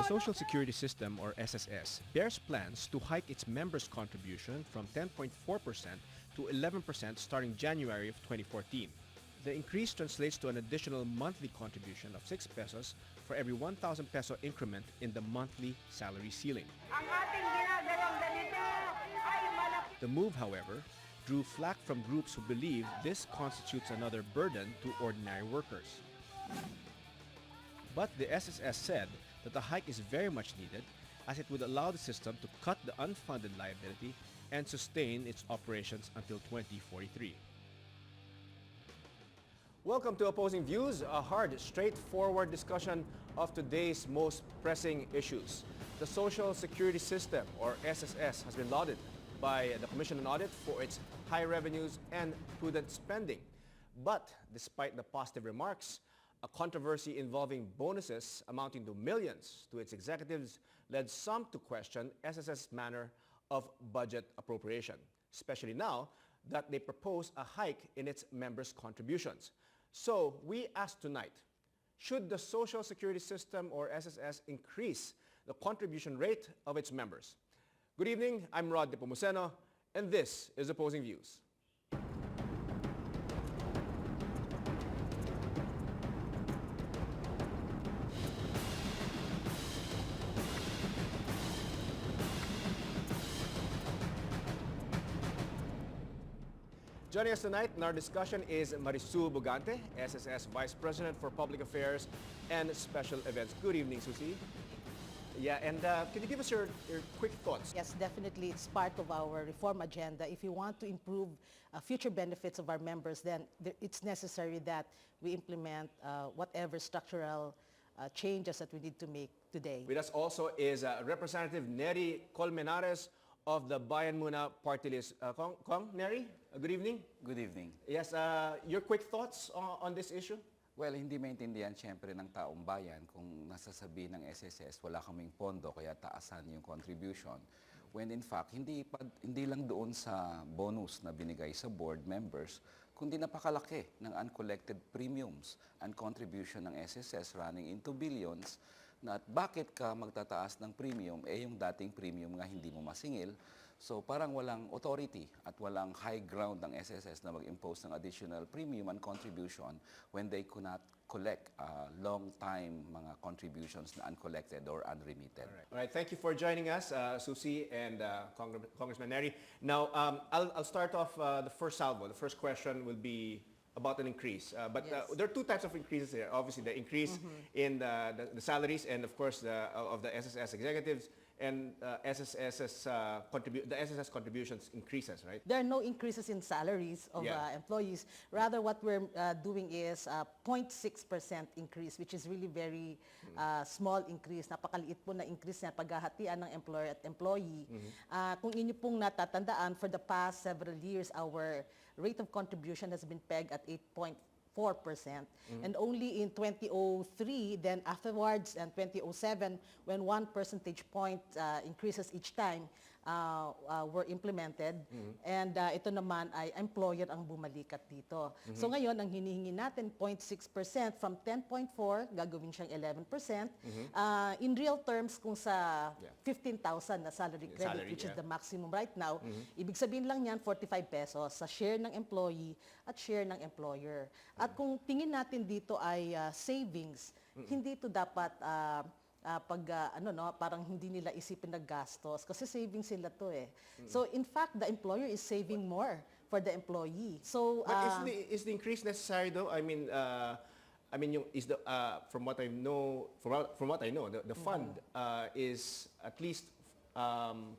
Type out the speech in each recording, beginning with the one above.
Social Security System, or SSS, bears plans to hike its members' contribution from 10.4% to 11% starting January of 2014. The increase translates to an additional monthly contribution of 6 pesos for every 1,000 peso increment in the monthly salary ceiling. The move, however, drew flack from groups who believe this constitutes another burden to ordinary workers. But the SSS said that the hike is very much needed, as it would allow the system to cut the unfunded liability and sustain its operations until 2043. Welcome to Opposing Views, a hard, straightforward discussion of today's most pressing issues. The Social Security System, or SSS, has been lauded by the Commission on Audit for its high revenues and prudent spending. But despite the positive remarks, a controversy involving bonuses amounting to millions to its executives led some to question SSS's manner of budget appropriation, especially now that they propose a hike in its members' contributions. So we ask tonight, should the Social Security System, or SSS, increase the contribution rate of its members? Good evening, I'm Rod Nepomuceno, and this is Opposing Views. Joining us tonight in our discussion is Marisu Bugante, SSS Vice President for Public Affairs and Special Events. Good evening, Susie. Yeah, and can you give us your quick thoughts? Yes, definitely. It's part of our reform agenda. If you want to improve future benefits of our members, then it's necessary that we implement whatever structural changes that we need to make today. With us also is Representative Neri Colmenares of the Bayan Muna Party List. Kong, Neri, good evening. Good evening. Yes, your quick thoughts on this issue? Well, hindi maintindihan siyempre ng taong bayan kung nasasabi ng SSS wala kaming pondo kaya taasan yung contribution. When in fact, hindi lang doon sa bonus na binigay sa board members, kundi napakalaki ng uncollected premiums and contribution ng SSS running into billions, na at bakit ka magtataas ng premium, yung dating premium nga hindi mo masingil. So parang walang authority at walang high ground ng SSS na mag-impose ng additional premium and contribution when they could not collect long time mga contributions na uncollected or unremitted. All right. Thank you for joining us, Susie and Congressman Neri. Now, I'll start off the first salvo. The first question will be about an increase. But yes, there are two types of increases here. Obviously, the increase in the salaries and, of course, of the SSS executives, and the SSS contributions increases, right? There are no increases in salaries of employees. Rather, what we're doing is 0.6% increase, which is really very small increase. Napakaliit po na increase na paghahatian ng employer at employee. Kung inyo pong natatandaan, for the past several years, our rate of contribution has been pegged at 8.4%. And only in 2003, then afterwards, and 2007, when 1 percentage point increases each time were implemented, and ito naman ay employer ang bumalikat dito. So ngayon, ang hinihingi natin, 0.6% from 10.4, gagawin siyang 11%. In real terms, kung sa 15,000 na salary credit, which is the maximum right now, ibig sabihin lang yan, 45 pesos sa share ng employee at share ng employer. At kung tingin natin dito ay savings, hindi ito dapat parang hindi nila isipin na gastos kasi savings sila to eh. So in fact, the employer is saving more for the employee. So but is the increase necessary though? I mean from what I know, the fund is at least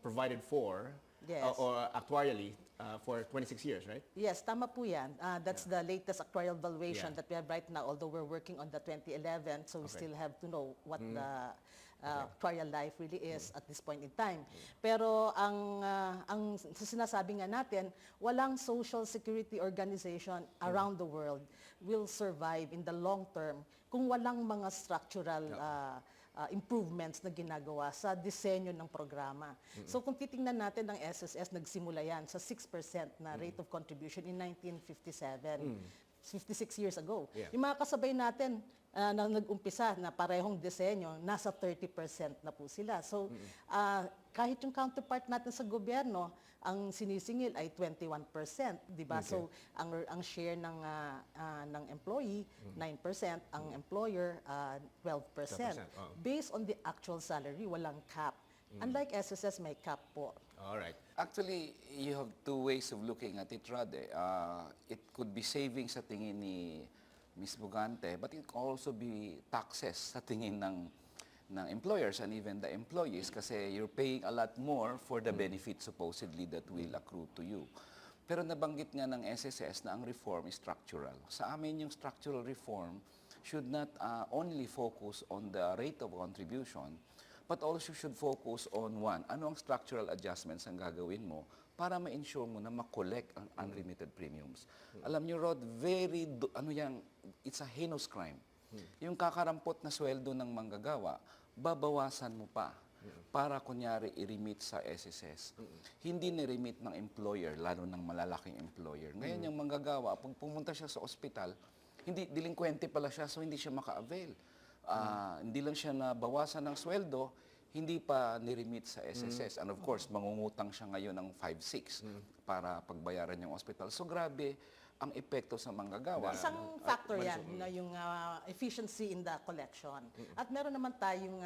provided for. Yes. Or actuarially for 26 years, right? Yes, tama po yan. That's the latest actuarial valuation that we have right now, although we're working on the 2011, so we still have to know what the actuarial life really is at this point in time. Pero ang sinasabi nga natin, walang social security organization around the world will survive in the long term kung walang mga structural improvements na ginagawa sa disenyo ng programa. So kung titingnan natin ng SSS, nagsimula yan sa 6% na rate of contribution in 1957. 56 years ago. Yeah. Yung mga kasabay natin, na nag-umpisa na parehong disenyo, nasa 30% na po sila. So, kahit yung counterpart natin sa gobyerno, ang sinisingil ay 21%, di ba? Okay. So, ang share ng employee, 9%, ang employer, 12%. 12%, oo. Based on the actual salary, walang cap. Unlike SSS, may cap po. All right. Actually, you have two ways of looking at it, Rod. It could be savings sa tingin ni Ms. Bugante, but it could also be taxes sa tingin ng employers and even the employees kasi you're paying a lot more for the benefits supposedly that will accrue to you. Pero nabanggit nga ng SSS na ang reform is structural. Sa amin yung structural reform should not only focus on the rate of contribution, but also should focus on one, ano ang structural adjustments ang gagawin mo para ma-ensure mo na ma-collect ang unremitted premiums. Alam niyo, Rod, it's a heinous crime. Yung kakarampot na sweldo ng manggagawa, babawasan mo pa para kunyari i-remit sa SSS. Hindi ni-remit ng employer, lalo ng malalaking employer. Ngayon yung manggagawa, pag pumunta siya sa ospital, delinquente pala siya, so hindi siya maka-avail. Hindi lang siya nabawasan ng sweldo, hindi pa ni-remit sa SSS. And of course, mangungutang siya ngayon ng 5-6 para pagbayaran yung hospital. So grabe ang epekto sa manggagawa. Isang factor yan, yung efficiency in the collection. At meron naman tayong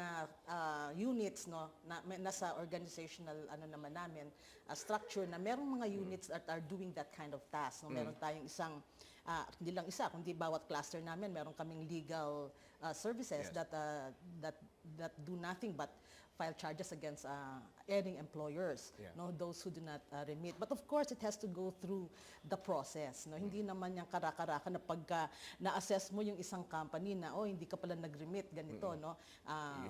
units na nasa organizational naman namin, structure na merong mga units that are doing that kind of task. Meron tayong isang hindi lang isa, kundi bawat cluster namin, meron kaming legal services that do nothing but file charges against erring employers, those who do not remit. But of course, it has to go through the process. Hindi naman yung karakarakan na pagka na-assess mo yung isang company na, hindi ka pala nag-remit, ganito,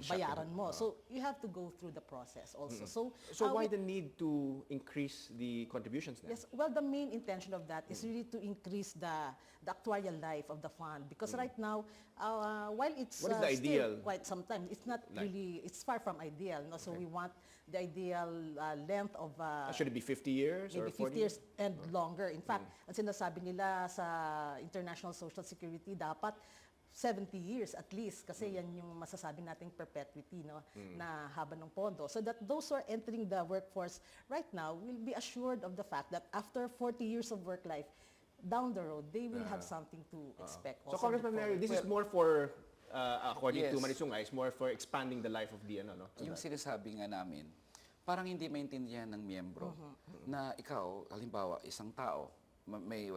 bayaran mo. So, you have to go through the process also. So why the need to increase the contributions then? Yes, well, the main intention of that is really to increase the actuarial life of the fund. Because right now, while it's What is the ideal? still quite some time, it's not really, it's far from ideal. So we want the ideal length of Should it be 50 years or maybe 40 50 years and longer. In fact, ang sinasabi nila sa International Social Security, dapat 70 years at least kasi yan yung masasabi nating perpetuity na haba ng pondo. So that those who are entering the workforce right now will be assured of the fact that after 40 years of work life, down the road, they will have something to expect. So also Congressman before. Mary, this is more for, according to Yes. Marisungay, is more for expanding the life of the Yung sinasabi nga namin, parang hindi maintindihan ng miyembro na ikaw, halimbawa, isang tao,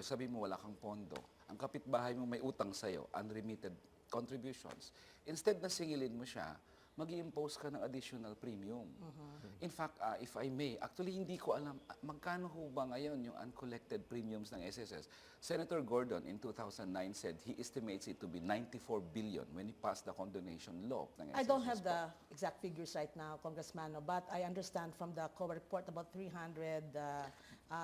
sabi mo wala kang pondo, ang kapitbahay mo may utang sa'yo, unremitted contributions. Instead na singilin mo siya, mag-i-impose ka ng additional premium. In fact, if I may, actually hindi ko alam magkano ho ba ngayon yung uncollected premiums ng SSS. Senator Gordon in 2009 said he estimates it to be 94 billion when he passed the condonation law ng SSS. I don't have the exact figures right now, Congressman, but I understand from the COA report about 300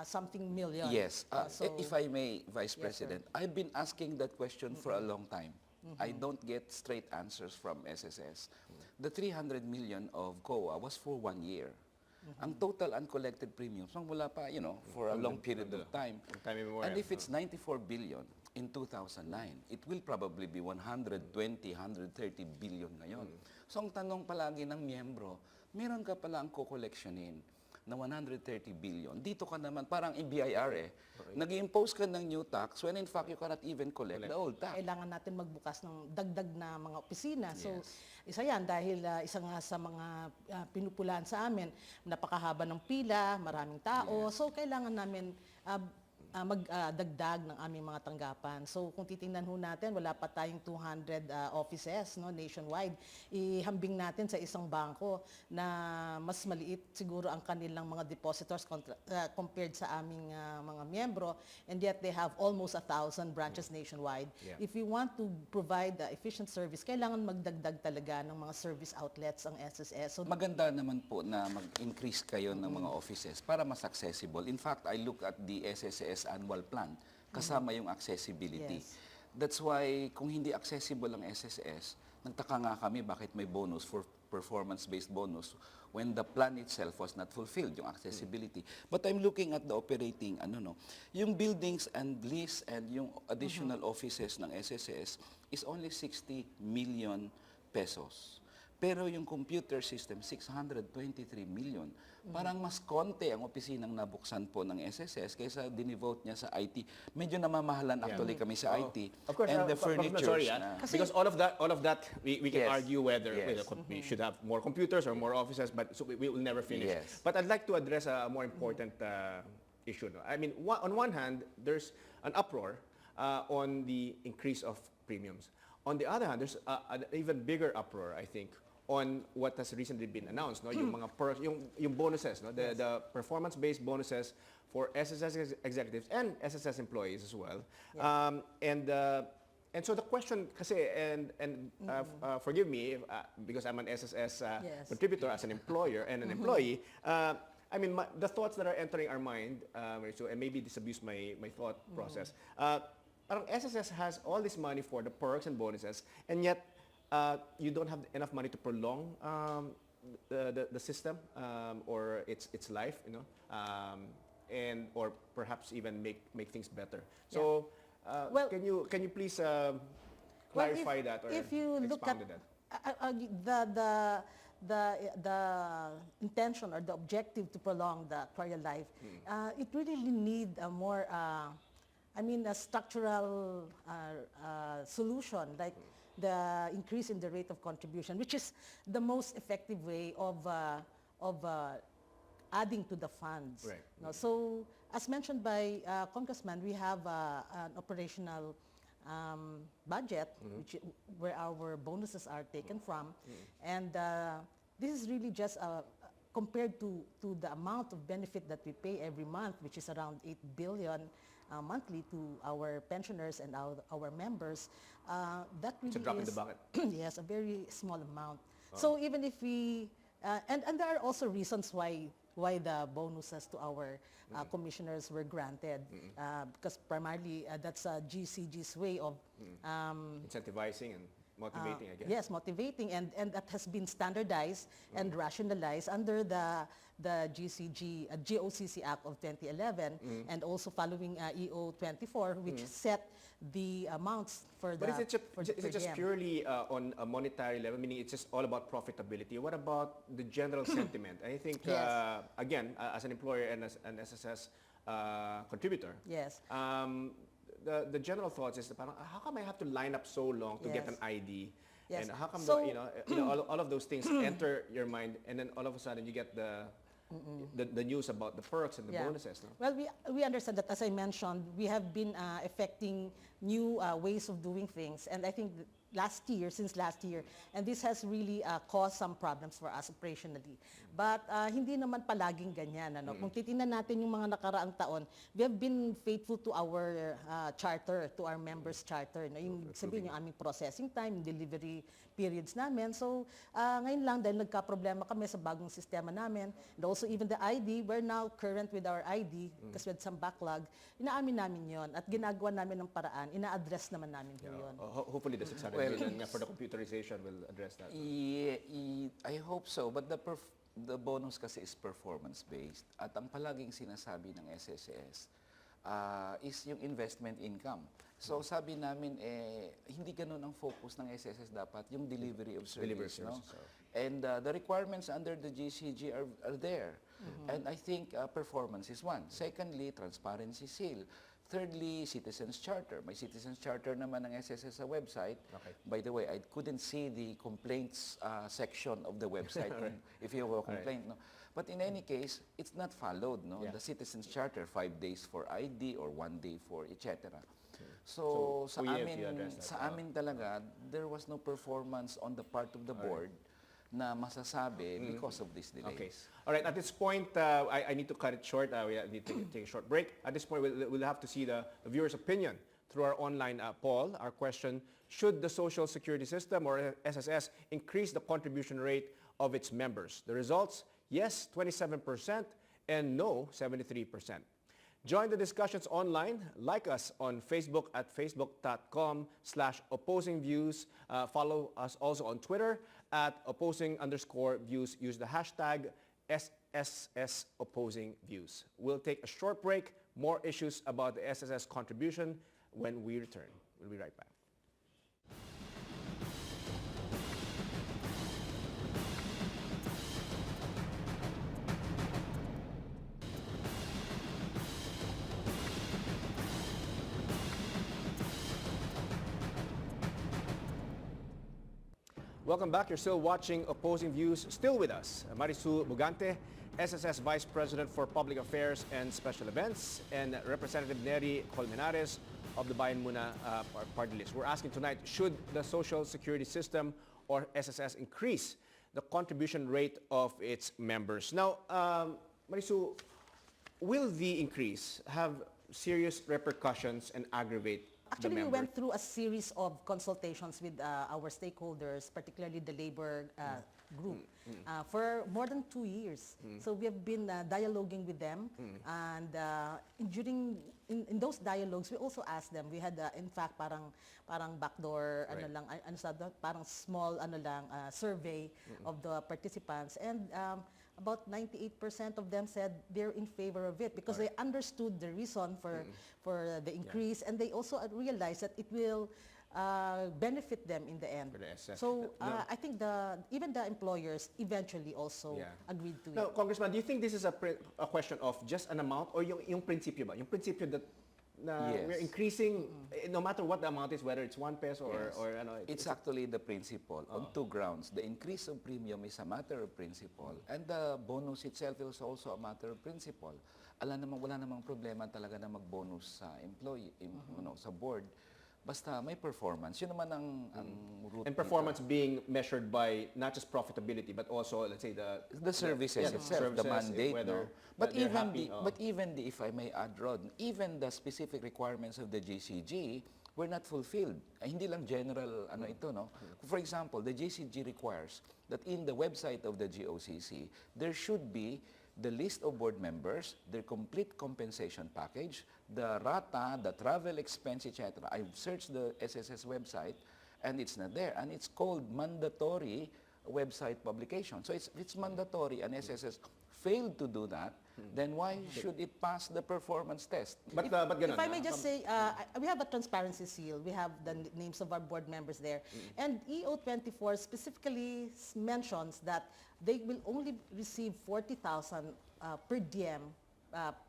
something million. Yes. So- If I may, Vice Yes, President, I've been asking that question for a long time. I don't get straight answers from SSS. The 300 million of COA was for 1 year. Ang total uncollected premiums, wala pa, for a long period of time. time immemorial. And if it's 94 billion in 2009, it will probably be 120, 130 billion ngayon. So ang tanong palagi ng miyembro, meron ka pala ang kukoleksyonin na 130 billion. Dito ka naman, parang BIR nag-impose ka ng new tax when in fact you cannot even collect the old tax. Kailangan natin magbukas ng dagdag na mga opisina. So, isa yan dahil isa nga sa mga pinupulaan sa amin, napakahaba ng pila, maraming tao. So, kailangan namin magdagdag ng aming mga tanggapan. So, kung titingnan ho natin, wala pa tayong 200 offices nationwide. Ihambing natin sa isang bangko na mas maliit siguro ang kanilang mga depositors compared sa aming mga miyembro, and yet they have almost 1,000 branches nationwide. Yeah. If we want to provide efficient service, kailangan magdagdag talaga ng mga service outlets ang SSS. So, Maganda naman po na mag-increase kayo ng mga offices para mas accessible. In fact, I look at the SSS annual plan, kasama yung accessibility. Yes. That's why kung hindi accessible ang SSS, nagtaka nga kami bakit may bonus for performance-based bonus when the plan itself was not fulfilled, yung accessibility. But I'm looking at the operating, yung buildings and lease and yung additional offices ng SSS is only 60 million pesos. Pero yung computer system, 623 million. Parang mas konti ang opisinang nabuksan po ng SSS kaysa dinivote niya sa IT. Medyo namamahalan actually kami sa IT. Of course, and the furniture. Because all of that, we can Yes. argue whether Yes. we should have more computers or more offices, but so we will never finish. Yes. But I'd like to address a more important issue. No? I mean, on one hand, there's an uproar on the increase of premiums. On the other hand, there's an even bigger uproar, I think, on what has recently been announced, no, yung mga yung bonuses, no, the performance-based bonuses for SSS executives and SSS employees as well. And so the question, kasi, forgive me because I'm an SSS contributor as an employer and an employee. I mean, the thoughts that are entering our mind, and maybe disabuse my thought process. Parang SSS has all this money for the perks and bonuses, and yet you don't have enough money to prolong the system or its life, and or perhaps even make things better. So, Well, can you please clarify that or if you look at that? the intention or the objective to prolong the actuarial life, it really need a more, a structural solution, like the increase in the rate of contribution, which is the most effective way of adding to the funds. Right. No, so, as mentioned by Congressman, we have an operational budget, where our bonuses are taken from, and this is really just compared to the amount of benefit that we pay every month, which is around 8 billion monthly to our pensioners and our members. That really It's a drop in is the bucket. yes, a very small amount. So even if we and there are also reasons why the bonuses to our commissioners were granted, because primarily that's GCG's way of Incentivizing and motivating, I guess. yes, motivating, and that has been standardized and rationalized under the GOCC Act of 2011, and also following EO 24, which set the amounts for the But is it just per diem. purely on a monetary level, meaning it's just all about profitability? What about the general sentiment? I think, Yes. again, as an employer and as an SSS contributor, Yes. The general thoughts is, parang, how come I have to line up so long to get Yes. an ID? Yes. And how come So- all of those things enter your mind, and then all of a sudden you get the news about the perks and the bonuses, no? Well, we understand that, as I mentioned, we have been effecting new ways of doing things, and I think since last year, and this has really caused some problems for us operationally. But hindi naman palaging ganyan. Kung titingnan natin yung mga nakaraang taon, we have been faithful to our charter, to our members' charter. Yung sabihin yung aming processing time, yung delivery periods namin. So ngayon lang, dahil nagka-problema kami sa bagong sistema namin, and also even the ID, we're now current with our ID because we had some backlog. Inaamin namin yon at ginagawa namin ng paraan, ina-address naman namin yun. Hopefully the 600 million for the computerization will address that. I hope so, but the bonus kasi is performance-based. At ang palaging sinasabi ng SSS is yung investment income. So sabi namin, hindi ganun ang focus ng SSS dapat, yung delivery of service. No? And the requirements under the GCG are there. And I think performance is one. Secondly, transparency seal. Thirdly, Citizens Charter. May Citizens Charter naman ng SSS sa website. Okay. By the way, I couldn't see the complaints section of the website if you have a complaint. No? But in any case, it's not followed. No? Yeah. The Citizens Charter, 5 days for ID or 1 day for etc. So sa Kuya, if amin, you address that, amin talaga, there was no performance on the part of the board na masasabi because of these delays. Okay. All right. At this point, I need to cut it short. We need to take a short break. At this point, we'll have to see the viewer's opinion through our online poll. Our question, should the Social Security System or SSS increase the contribution rate of its members? The results, yes, 27%, and no, 73%. Join the discussions online. Like us on Facebook at facebook.com/opposingviews. Follow us also on Twitter at opposing_views. Use the hashtag SSS opposing views. We'll take a short break. More issues about the SSS contribution when we return. We'll be right back. Welcome back. You're still watching Opposing Views. Still with us, Marisu Bugante, SSS Vice President for Public Affairs and Special Events, and Representative Neri Colmenares of the Bayan Muna party list. We're asking tonight, should the Social Security System or SSS increase the contribution rate of its members? Now, Marisu, will the increase have serious repercussions and aggravate Actually, we went through a series of consultations with our stakeholders, particularly the labor group, for more than 2 years. So we have been dialoguing with them, and in those dialogues, we also asked them. We had, in fact, parang backdoor, parang small survey of the participants, and about 98% of them said they're in favor of it because they understood the reason for the increase, and they also realized that it will benefit them in the end. So I think even the employers eventually also agreed to it. Now, Congressman, do you think this is a question of just an amount or yung prinsipyo ba? Yung prinsipyo that we're increasing, no matter what the amount is, whether it's 1 peso or it's actually the principle on 2 grounds. The increase of premium is a matter of principle, and the bonus itself is also a matter of principle. Wala namang problema talaga na mag-bonus sa employee, sa board. Basta may performance. Yun naman ang root. And performance being measured by not just profitability, but also, let's say, the services itself, the mandate. But even if I may add, Rod, even the specific requirements of the GCG were not fulfilled. Hindi lang general ito, no? For example, the GCG requires that in the website of the GOCC, there should be the list of board members, their complete compensation package, the rata, the travel expense, etc. I've searched the SSS website and it's not there. And it's called mandatory website publication. So it's mandatory, and SSS failed to do that, then why should it pass the performance test? But if I may just say, we have a transparency seal. We have the names of our board members there. And EO24 specifically mentions that they will only receive 40,000 per diem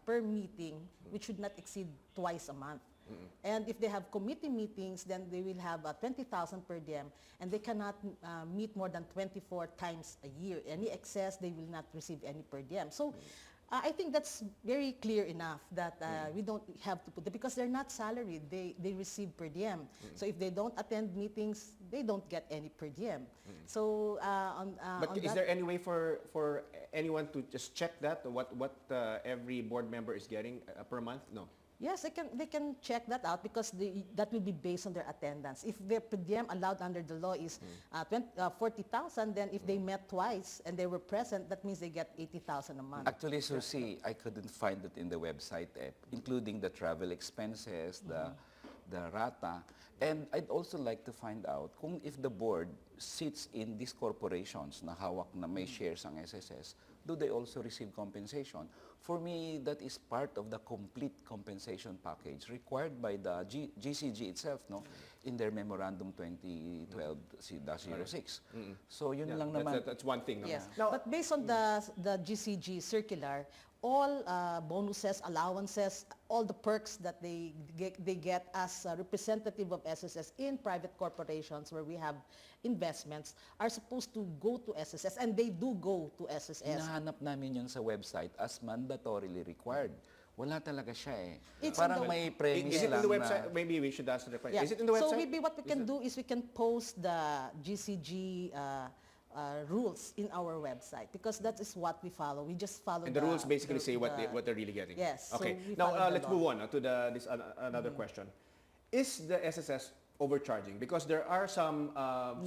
per meeting, which should not exceed twice a month. And if they have committee meetings, then they will have 20,000 per diem, and they cannot meet more than 24 times a year. Any excess, they will not receive any per diem. So I think that's very clear enough that we don't have to put it, because they're not salaried. They receive per diem. So if they don't attend meetings, they don't get any per diem. So but is there any way for anyone to just check that, what every board member is getting per month? No. Yes, they can check that out, because that will be based on their attendance. If their per diem allowed under the law is 40,000, then if they met twice and they were present, that means they get 80,000 a month. Actually, so see, I couldn't find it in the website, including the travel expenses, the rata. And I'd also like to find out if the board sits in these corporations na hawak na may shares ang SSS, do they also receive compensation? For me, that is part of the complete compensation package required by the GCG itself, no, in their memorandum 2012-06. So yun lang naman. That's one thing. Yes. Now, but based on the GCG circular, all bonuses, allowances, all the perks that they get as a representative of SSS in private corporations where we have investments are supposed to go to SSS, and they do go to SSS. Hinahanap namin yun sa website as mandatorily required. Wala talaga siya eh. It's parang may premise is it lang in the website? Maybe we should answer the question. Yeah. Is it in the website? So maybe what we can do is we can post the GCG rules in our website, because that is what we follow. We just follow. And the rules basically say what they're really getting. Yes. Okay. So Now let's move on to this another question. Is the SSS overcharging? Because there are some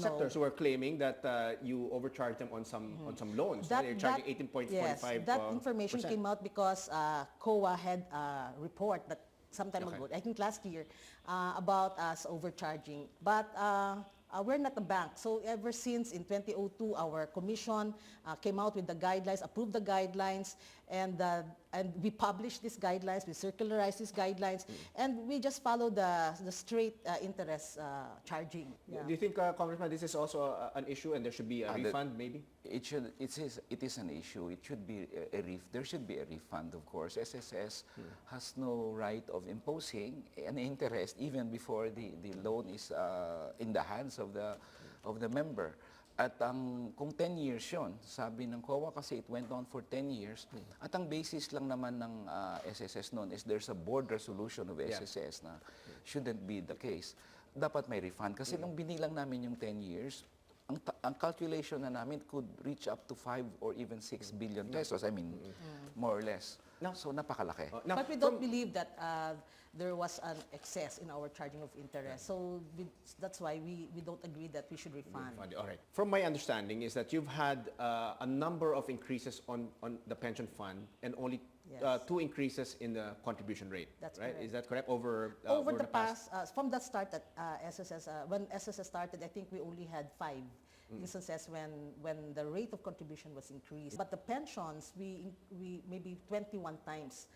sectors who are claiming that you overcharge them on some loans. They're charging 18.45%. Yes, that information came out because COA had a report that some time ago, I think last year, about us overcharging. But we're not a bank. So ever since in 2002, our commission came out with the guidelines, approved the guidelines, and we published these guidelines, we circularized these guidelines, and we just follow the straight interest charging. Yeah. Do you think, Congressman, this is also an issue and there should be a refund maybe? It is an issue. It should be there should be a refund, of course. SSS has no right of imposing an interest even before the loan is in the hands of the member. At kung 10 years yun, sabi ng COA kasi it went on for 10 years, at ang basis lang naman ng SSS noon is there's a board resolution of SSS na shouldn't be the case. Dapat may refund. Kasi nung binilang namin yung 10 years, ang calculation na namin could reach up to 5 or even 6 billion pesos. I mean, more or less. So napakalaki. But we don't believe that there was an excess in our charging of interest. So that's why we don't agree that we should refund. All right. From my understanding is that you've had a number of increases on the pension fund and only two increases in the contribution rate. That's right? correct. Is that correct? Over the past, from that start at SSS, when SSS started, I think we only had 5 instances when the rate of contribution was increased. But the pensions, we maybe 21 times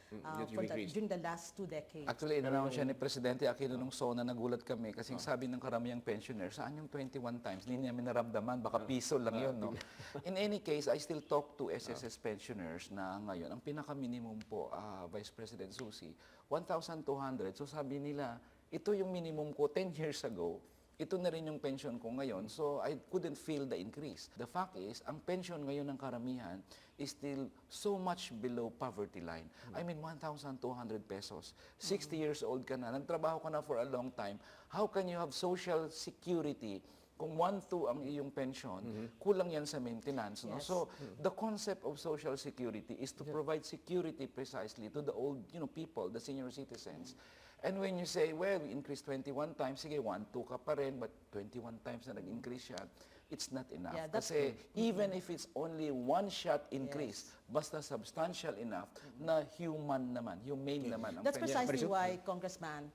during the last 2 decades. Actually, in-announce siya ni Presidente Aquino nung SONA, nagulat kami kasi sabi ng karamihang pensioner, saan yung 21 times? Hindi namin naramdaman, baka piso lang yun. No? In any case, I still talk to SSS pensioners na ngayon, ang pinaka-minimum po, Vice President Susi, 1,200. So sabi nila, ito yung minimum ko 10 years ago, ito na rin yung pension ko ngayon, so I couldn't feel the increase. The fact is, ang pension ngayon ng karamihan is still so much below poverty line. I mean, 1,200 pesos. 60 years old ka na, nagtrabaho ka na for a long time. How can you have social security kung 1/2 ang iyong pension, kulang yan sa maintenance. No? Yes. So, the concept of social security is to provide security precisely to the old people, the senior citizens. And when you say, well, we increased 21 times, sige, 1/2 ka pa rin, but 21 times na nag-increase siya, it's not enough. Yeah, that's Kasi even if it's only one shot increase, basta substantial enough na humane naman ang That's pension. precisely why, Congressman,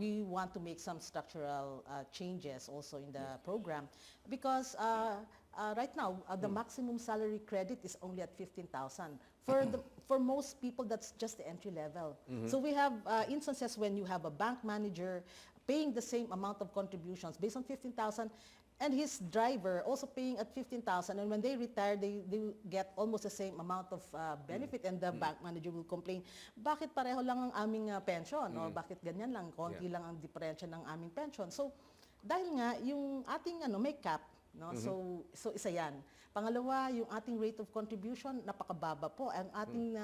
we want to make some structural changes also in the program because right now, the maximum salary credit is only at 15,000. For most people, that's just the entry level. So we have instances when you have a bank manager paying the same amount of contributions based on 15,000 and his driver also paying at 15,000, and when they retire, they get almost the same amount of benefit, and the bank manager will complain, bakit pareho lang ang aming pension? O bakit ganyan lang, konti lang ang diferensya ng aming pension? So dahil nga, yung ating may cap, no? So isa yan. Pangalawa, yung ating rate of contribution, napakababa po. Ang ating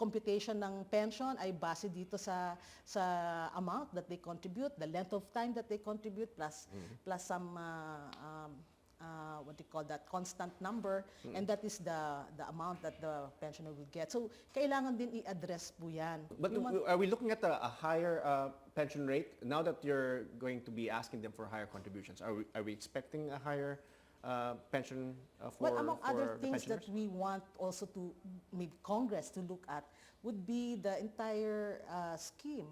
computation ng pension ay base dito sa amount that they contribute, the length of time that they contribute, plus some what do you call that, constant number, and that is the amount that the pensioner will get. So kailangan din i-address po yan. But are we looking at a higher pension rate now that you're going to be asking them for higher contributions? Are we expecting a higher pension for Well, among other the things that pensioners? we want also to maybe Congress to look at would be the entire scheme,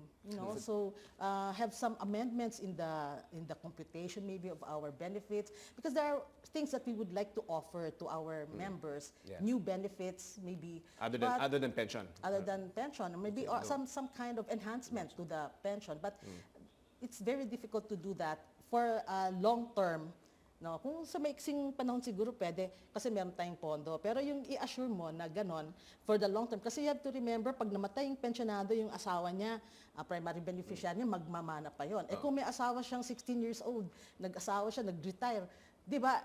so have some amendments in the computation maybe of our benefits, because there are things that we would like to offer to our members, new benefits maybe. Other than pension? Other than pension, maybe or some kind of enhancement to the pension. But it's very difficult to do that for long term. No, kung sa maiksing panahon siguro pwede kasi meron tayong pondo. Pero yung i-assure mo na ganon for the long term. Kasi you have to remember, pag namatay yung pensionado, yung asawa niya, primary beneficiary niya, magmamana pa yon. Eh kung may asawa siyang 16 years old, nag-asawa siya, nag-retire, di ba,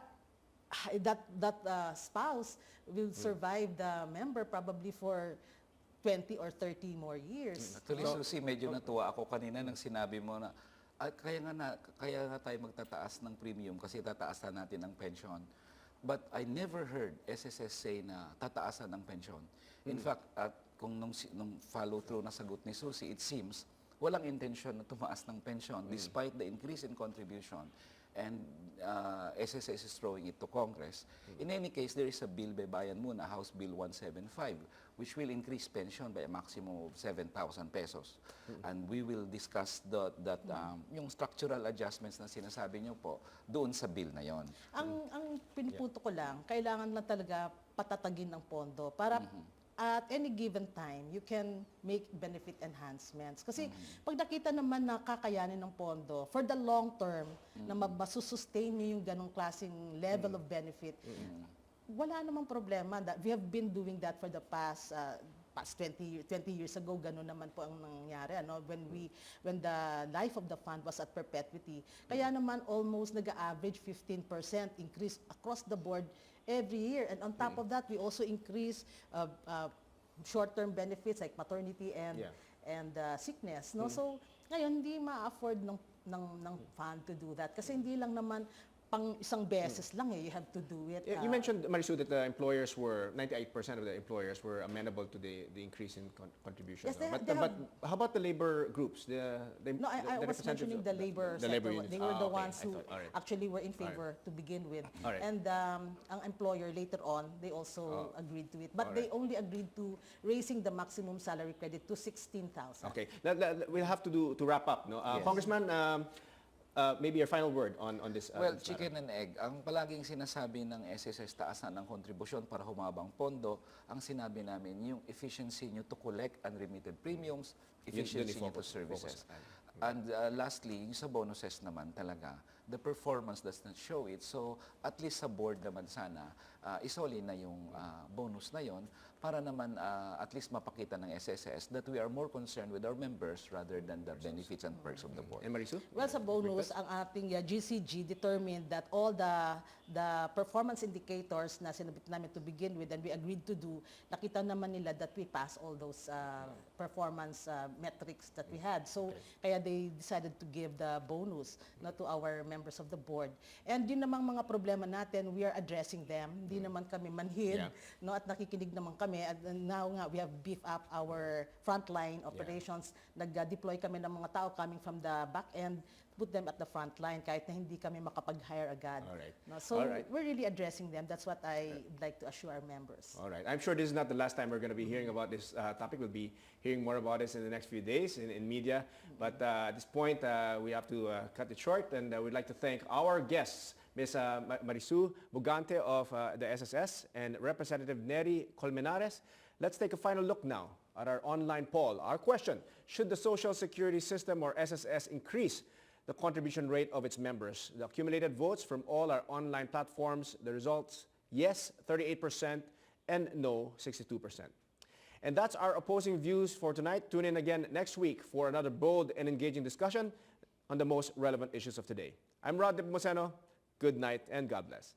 that spouse will survive the member probably for 20 or 30 more years. Actually, Susie, medyo natuwa ako kanina nang sinabi mo na kaya nga tayo magtataas ng premium kasi tataasan natin ang pension. But I never heard SSS say na tataasan ang pension. In fact, kung nung follow-through na sagot ni Susie, it seems walang intensyon na tumaas ng pension despite the increase in contribution. And SSS is throwing it to Congress. In any case, there is a bill by bayan muna, House Bill 175, which will increase pension by a maximum of 7,000 pesos. And we will discuss yung structural adjustments na sinasabi niyo po doon sa bill na yon. Ang pinipunto ko lang, kailangan lang talaga patatagin ng pondo para at any given time, you can make benefit enhancements. Kasi pag nakita naman na kakayanin ng pondo, for the long term, na masusustain niyo yung ganong klaseng level of benefit, wala namang problema. We have been doing that for the past 20 years ago, gano'n naman po ang nangyari, ano, when the life of the fund was at perpetuity. Kaya naman almost nag-average 15% increase across the board every year. And on top of that, we also increase short-term benefits like maternity and sickness. No? So ngayon, hindi ma-afford ng fund to do that. Kasi hindi lang naman pang isang beses lang you have to do it. You mentioned, Marisu, that the employers were, 98% of the employers were amenable to the increase in contributions. Yes, But how about the labor groups? No, I was mentioning the labor sector. units. They were the ones who Alright. actually were in favor to begin with. Alright. And ang employer later on, they also agreed to it. But they Alright. only agreed to raising the maximum salary credit to 16,000. Okay, we'll have to wrap up. No? Yes. Congressman, maybe your final word on this. Well, this chicken matter. and egg. Ang palaging sinasabi ng SSS, taasan ng kontribusyon para humabang pondo, ang sinabi namin, yung efficiency nyo to collect unremitted premiums, efficiency nyo to services. And lastly, yung sa bonuses naman talaga, the performance does not show it. So, at least sa board naman sana, isoli na yung bonus na yon para naman at least mapakita ng SSS that we are more concerned with our members rather than the benefits and perks of the board. And Marisu? Well, sa bonus, ang ating GCG determined that all the performance indicators na sinabit namin to begin with and we agreed to do, nakita naman nila that we pass all those performance metrics that we had. So, kaya they decided to give the bonus to our members of the board. And yun namang mga problema natin, we are addressing them. Hindi naman kami manhid, at nakikinig naman kami. At now nga, we have beefed up our frontline operations. Nag-deploy kami ng mga tao coming from the back end, put them at the front line kahit na hindi kami makapag-hire agad. Alright. No, so Alright. we're really addressing them. That's what I'd like to assure our members. All right. I'm sure this is not the last time we're going to be hearing about this topic. We'll be hearing more about this in the next few days in media. But at this point, we have to cut it short. And we'd like to thank our guests, Ms. Marisu Bugante of the SSS and Representative Neri Colmenares. Let's take a final look now at our online poll. Our question, should the Social Security System or SSS increase the contribution rate of its members? The accumulated votes from all our online platforms, the results, yes, 38%, and no, 62%. And that's our opposing views for tonight. Tune in again next week for another bold and engaging discussion on the most relevant issues of today. I'm Rod Nepomuceno. Good night and God bless.